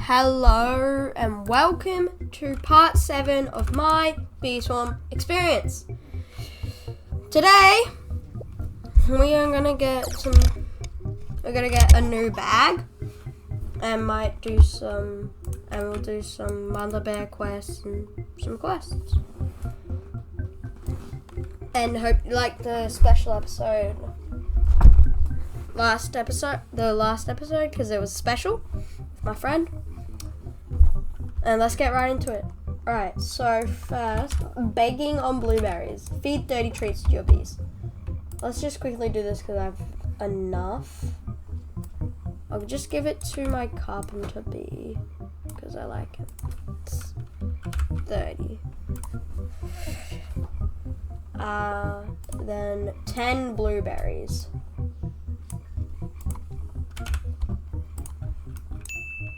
Hello and welcome to part 7 of my Bee Swarm experience. Today we are gonna get a new bag and we'll do some Mother Bear quests and some quests. And hope you like the special episode. The last episode because it was special with my friend. And let's get right into it. Alright, so first, begging on blueberries. Feed 30 treats to your bees. Let's just quickly do this because I have enough. I'll just give it to my carpenter bee because I like it. It's 30. Then 10 blueberries.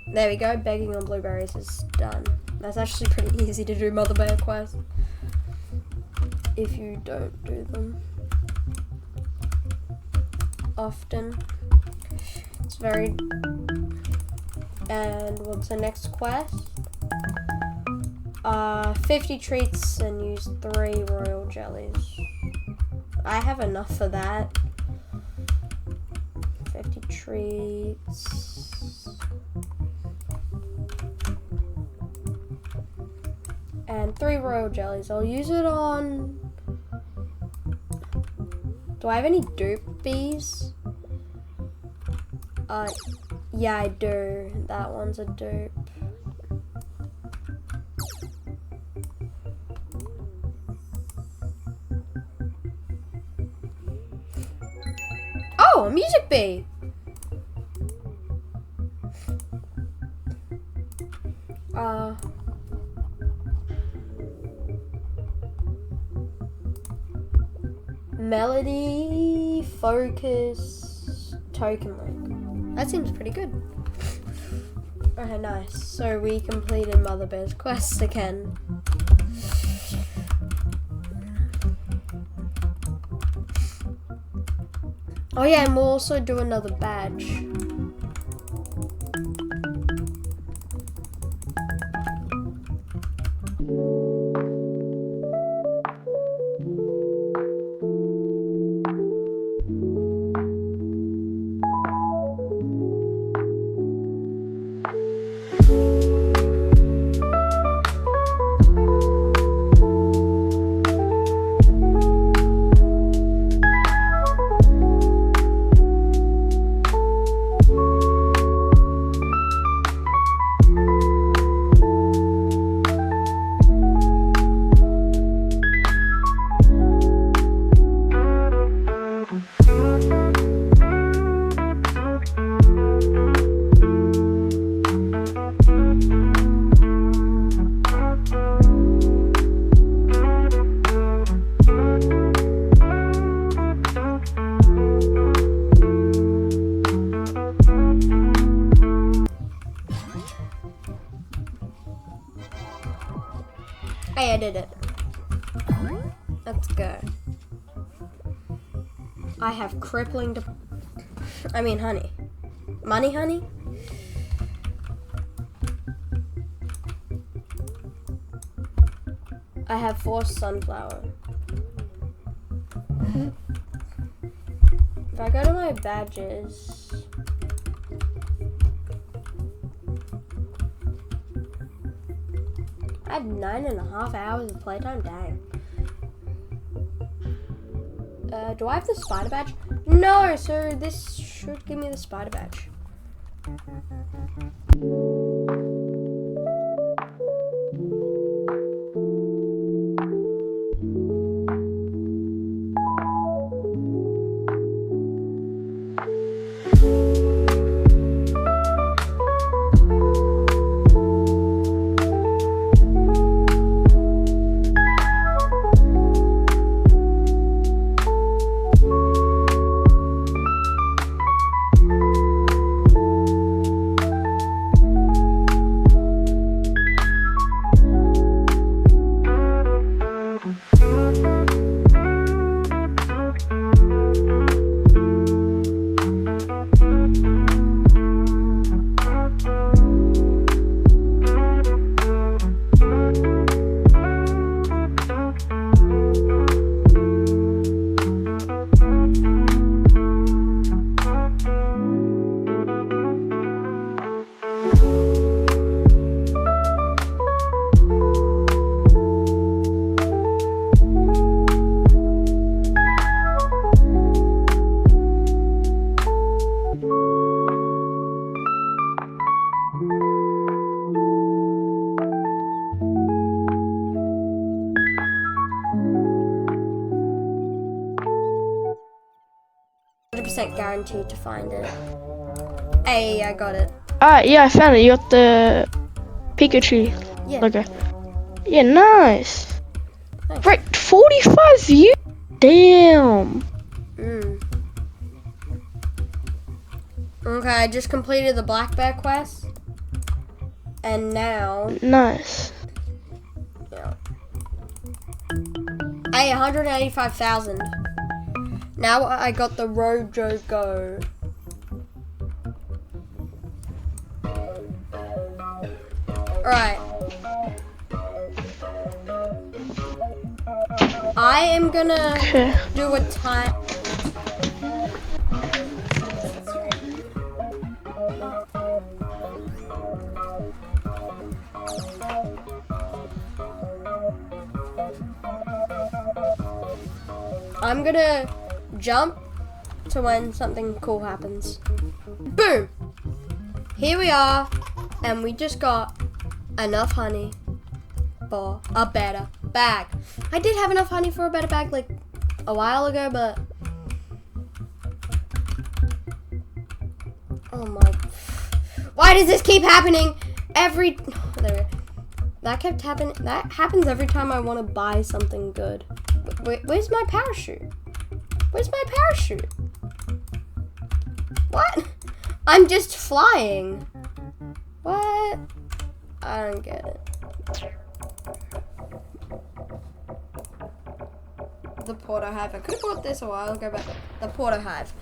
There we go, begging on blueberries is done. That's actually pretty easy to do Mother Bear quests if you don't do them often. It's very... And what's the next quest? 50 treats and use 3 royal jellies. I have enough for that. 50 treats. And 3 royal jellies. I'll use it on... Do I have any dupe bees? Yeah, I do. That one's a dupe. Oh, a music bee! Melody, focus, token link. That seems pretty good. Okay, nice. So we completed Mother Bear's quest again. Oh yeah, and we'll also do another badge. Hey, I did it. Let's go. I have crippling honey. Money, honey? I have 4 sunflower. If I go to my badges... I had 9.5 hours of playtime, dang. Do I have the spider badge? No, so this should give me the spider badge. %, guaranteed to find it. Hey, I got it. Yeah, I found it. You got the Pikachu Yeah. logo. Yeah, nice. Thanks. Right, 45 views. Damn. Okay, I just completed the Black Bear quest. And now, Nice. yeah. Hey, 185,000. Now I got the Rojo Go. Alright. I am gonna Okay. do a time. I'm gonna jump to when something cool happens. Boom! Here we are, and we just got enough honey for a better bag. I did have enough honey for a better bag like a while ago, but oh my, why does this keep happening every, there we go. That kept happening, that happens every time I want to buy something good. Where's my parachute? Where's my parachute? What? I'm just flying. What? I don't get it. The Porto Hive. I could have bought this a while ago, but the Porto Hive.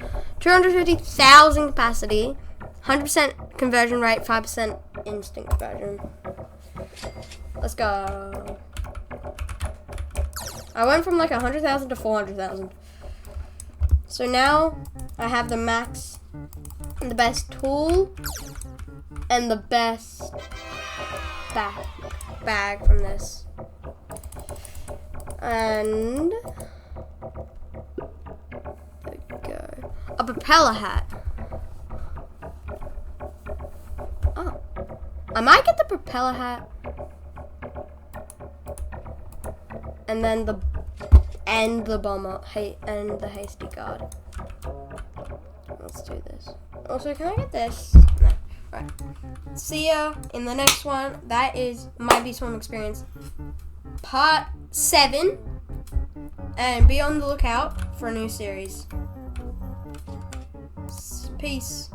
250,000 capacity, 100% conversion rate, 5% instant conversion. Let's go. I went from like 100,000 to 400,000. So now I have the max and the best tool and the best bag from this. And there we go. A propeller hat. Oh, I might get the propeller hat. And then the bomber, and the hasty guard. Let's do this. Also, can I get this? No. Right. See ya in the next one. That is my Beast Swarm experience, part 7. And be on the lookout for a new series. Peace.